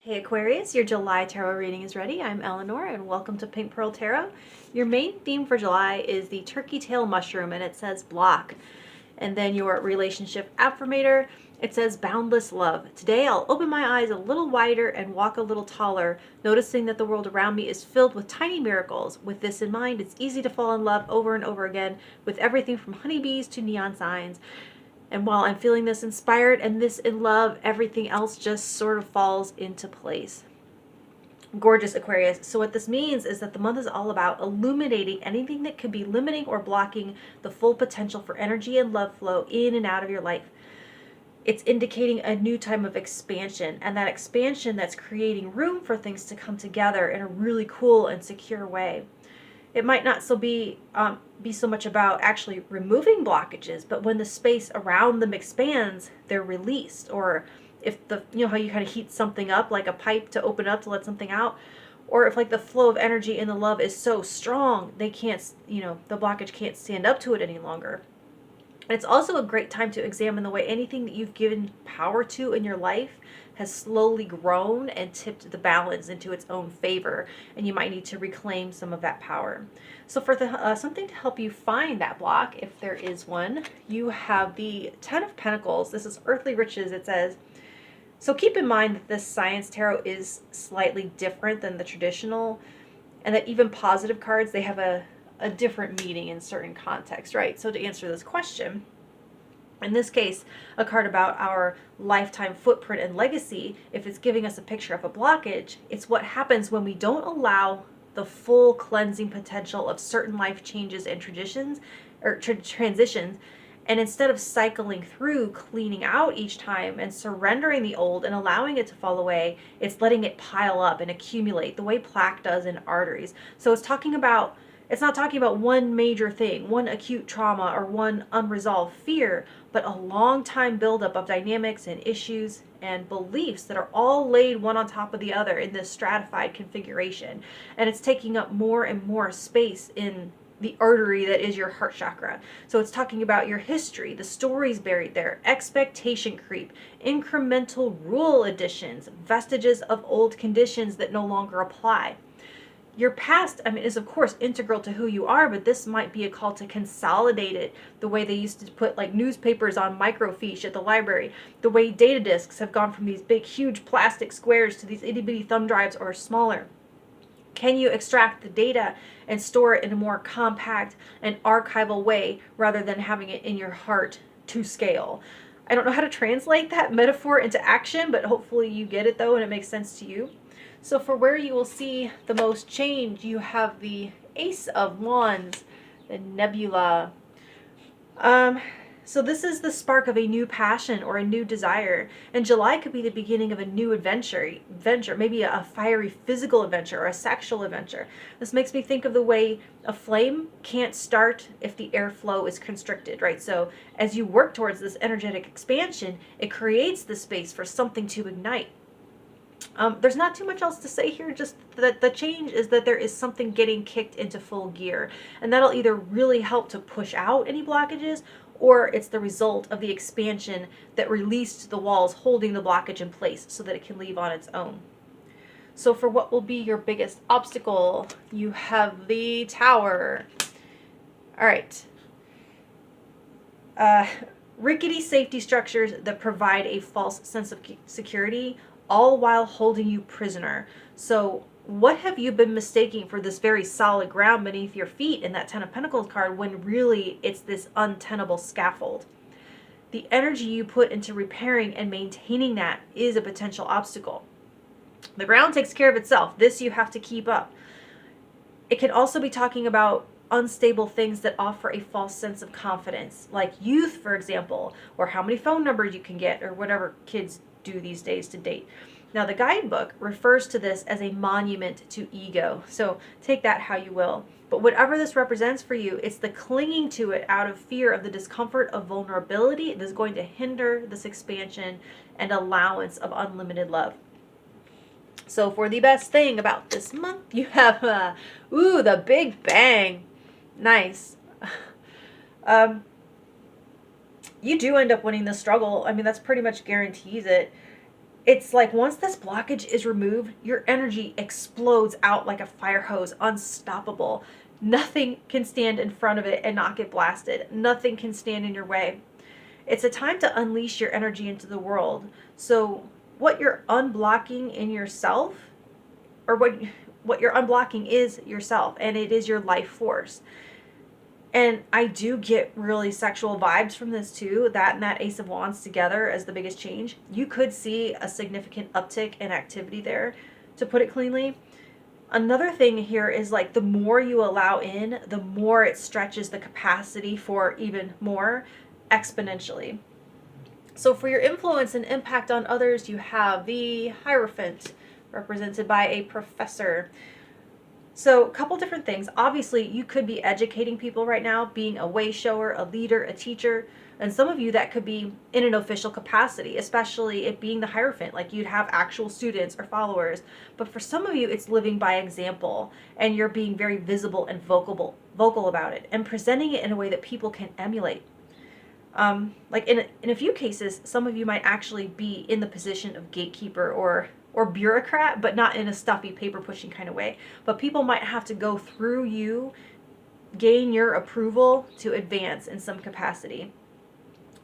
Hey Aquarius, your July tarot reading is ready. I'm Eleanor and welcome to Pink Pearl Tarot. Your main theme for July is the turkey tail mushroom and it says block. And then your relationship affirmator, it says boundless love. Today I'll open my eyes a little wider and walk a little taller, noticing that the world around me is filled with tiny miracles. With this in mind, it's easy to fall in love over and over again with everything from honeybees to neon signs. And while I'm feeling this inspired and this in love, everything else just sort of falls into place. Gorgeous Aquarius. So what this means is that the month is all about illuminating anything that could be limiting or blocking the full potential for energy and love flow in and out of your life. It's indicating a new time of expansion, and that expansion that's creating room for things to come together in a really cool and secure way. It might not so be so much about actually removing blockages, but when the space around them expands, they're released. Or if how you kind of heat something up like a pipe to open up to let something out, or if like the flow of energy in the love is so strong, they can't, the blockage can't stand up to it any longer. It's also a great time to examine the way anything that you've given power to in your life has slowly grown and tipped the balance into its own favor, and you might need to reclaim some of that power. So for something to help you find that block, if there is one, you have the Ten of Pentacles. This is Earthly Riches, it says. So keep in mind that this Science Tarot is slightly different than the traditional, and that even positive cards, they have a different meaning in certain contexts, right? So to answer this question, in this case, a card about our lifetime footprint and legacy, if it's giving us a picture of a blockage, it's what happens when we don't allow the full cleansing potential of certain life changes and traditions or transitions. And instead of cycling through, cleaning out each time and surrendering the old and allowing it to fall away, it's letting it pile up and accumulate the way plaque does in arteries. So it's not talking about one major thing, one acute trauma or one unresolved fear, but a long time buildup of dynamics and issues and beliefs that are all laid one on top of the other in this stratified configuration. And it's taking up more and more space in the artery that is your heart chakra. So it's talking about your history, the stories buried there, expectation creep, incremental rule additions, vestiges of old conditions that no longer apply. Your past, is of course integral to who you are, but this might be a call to consolidate it the way they used to put like newspapers on microfiche at the library, the way data disks have gone from these big, huge plastic squares to these itty bitty thumb drives or smaller. Can you extract the data and store it in a more compact and archival way rather than having it in your heart to scale? I don't know how to translate that metaphor into action, but hopefully you get it though and it makes sense to you. So for where you will see the most change, you have the Ace of Wands, the Nebula. So this is the spark of a new passion or a new desire. And July could be the beginning of a new adventure, maybe a fiery physical adventure or a sexual adventure. This makes me think of the way a flame can't start if the airflow is constricted, right? So as you work towards this energetic expansion, it creates the space for something to ignite. There's not too much else to say here, just that the change is that there is something getting kicked into full gear, and that'll either really help to push out any blockages, or it's the result of the expansion that released the walls holding the blockage in place so that it can leave on its own. So for what will be your biggest obstacle, you have the Tower. All right. Rickety safety structures that provide a false sense of security, all while holding you prisoner. So what have you been mistaking for this very solid ground beneath your feet in that Ten of Pentacles card when really it's this untenable scaffold? The energy you put into repairing and maintaining that is a potential obstacle. The ground takes care of itself. This you have to keep up. It can also be talking about unstable things that offer a false sense of confidence, like youth, for example, or how many phone numbers you can get, or whatever kids do these days to date. Now the guidebook refers to this as a monument to ego, so take that how you will. But whatever this represents for you, it's the clinging to it out of fear of the discomfort of vulnerability that is going to hinder this expansion and allowance of unlimited love. So for the best thing about this month, you have the Big Bang. Nice. You do end up winning the struggle. That's pretty much guarantees it. it's like once this blockage is removed, your energy explodes out like a fire hose, unstoppable. Nothing can stand in front of it and not get blasted. Nothing can stand in your way. It's a time to unleash your energy into the world. So what you're unblocking in yourself, or what you're unblocking is yourself, and it is your life force. And I do get really sexual vibes from this too, that and that Ace of Wands together as the biggest change. You could see a significant uptick in activity there, to put it cleanly. Another thing here is like the more you allow in, the more it stretches the capacity for even more exponentially. So for your influence and impact on others, you have the Hierophant, represented by a professor. So a couple different things. Obviously, you could be educating people right now, being a way shower, a leader, a teacher. And some of you, that could be in an official capacity, especially it being the Hierophant, like you'd have actual students or followers. But for some of you, it's living by example, and you're being very visible and vocal about it, and presenting it in a way that people can emulate. Like in a few cases, some of you might actually be in the position of gatekeeper or bureaucrat, but not in a stuffy paper pushing kind of way. But people might have to go through you, gain your approval to advance in some capacity.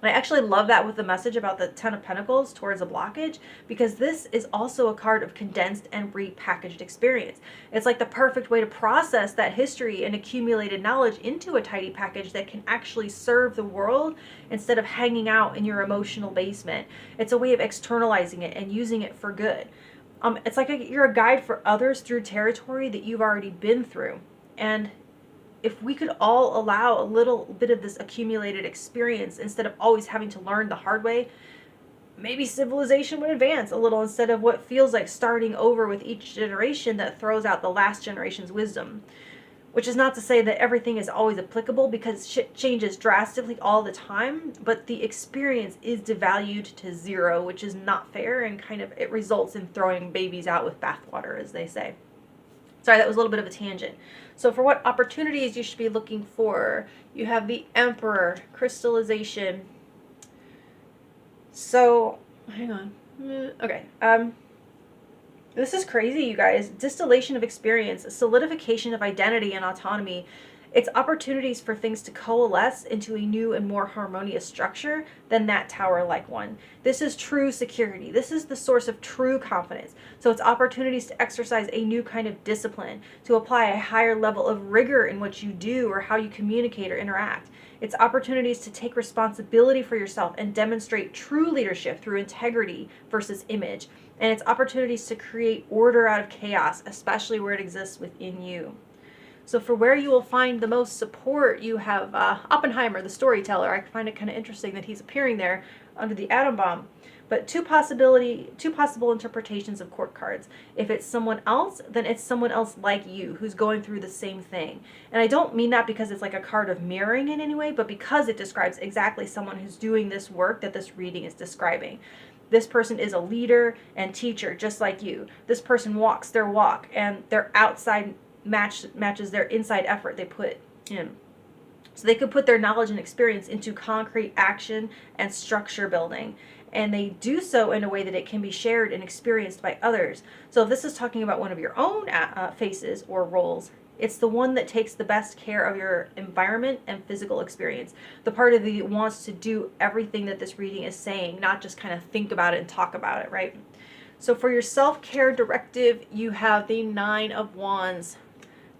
And I actually love that with the message about the Ten of Pentacles towards a blockage, because this is also a card of condensed and repackaged experience. It's like the perfect way to process that history and accumulated knowledge into a tidy package that can actually serve the world instead of hanging out in your emotional basement. It's a way of externalizing it and using it for good. It's like you're a guide for others through territory that you've already been through. And if we could all allow a little bit of this accumulated experience instead of always having to learn the hard way, maybe civilization would advance a little instead of what feels like starting over with each generation that throws out the last generation's wisdom. Which is not to say that everything is always applicable, because shit changes drastically all the time, but the experience is devalued to zero, which is not fair, and kind of it results in throwing babies out with bathwater, as they say. Sorry, that was a little bit of a tangent. So for what opportunities you should be looking for, you have the Emperor, crystallization. So, hang on. Okay. This is crazy, you guys. Distillation of experience, solidification of identity and autonomy. It's opportunities for things to coalesce into a new and more harmonious structure than that tower-like one. This is true security. This is the source of true confidence. So it's opportunities to exercise a new kind of discipline, to apply a higher level of rigor in what you do or how you communicate or interact. It's opportunities to take responsibility for yourself and demonstrate true leadership through integrity versus image. And it's opportunities to create order out of chaos, especially where it exists within you. So for where you will find the most support, you have Oppenheimer, the storyteller. I find it kind of interesting that he's appearing there under the atom bomb. But two possible interpretations of court cards. If it's someone else, then it's someone else like you who's going through the same thing. And I don't mean that because it's like a card of mirroring in any way, but because it describes exactly someone who's doing this work that this reading is describing. This person is a leader and teacher just like you. This person walks their walk, and their outside matches their inside effort they put in. So they could put their knowledge and experience into concrete action and structure building. And they do so in a way that it can be shared and experienced by others. So if this is talking about one of your own faces or roles, it's the one that takes the best care of your environment and physical experience. The part of you that wants to do everything that this reading is saying, not just kind of think about it and talk about it, right? So for your self-care directive, you have the Nine of Wands.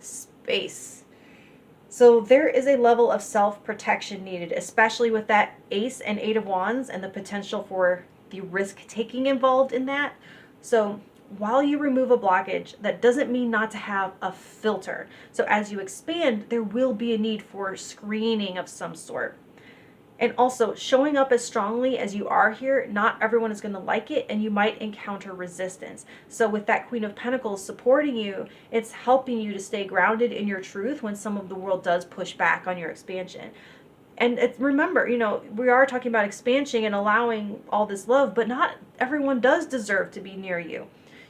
Space. So there is a level of self-protection needed, especially with that Ace and Eight of Wands and the potential for the risk-taking involved in that. So while you remove a blockage, that doesn't mean not to have a filter. So as you expand, there will be a need for screening of some sort. And also, showing up as strongly as you are here, not everyone is going to like it, and you might encounter resistance. So with that Queen of Pentacles supporting you, it's helping you to stay grounded in your truth when some of the world does push back on your expansion. And remember, we are talking about expansion and allowing all this love, but not everyone does deserve to be near you.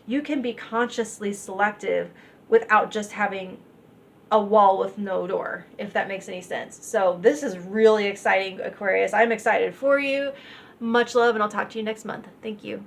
You can be consciously selective without just having a wall with no door, if that makes any sense. So this is really exciting, Aquarius. I'm excited for you. Much love, and I'll talk to you next month. Thank you.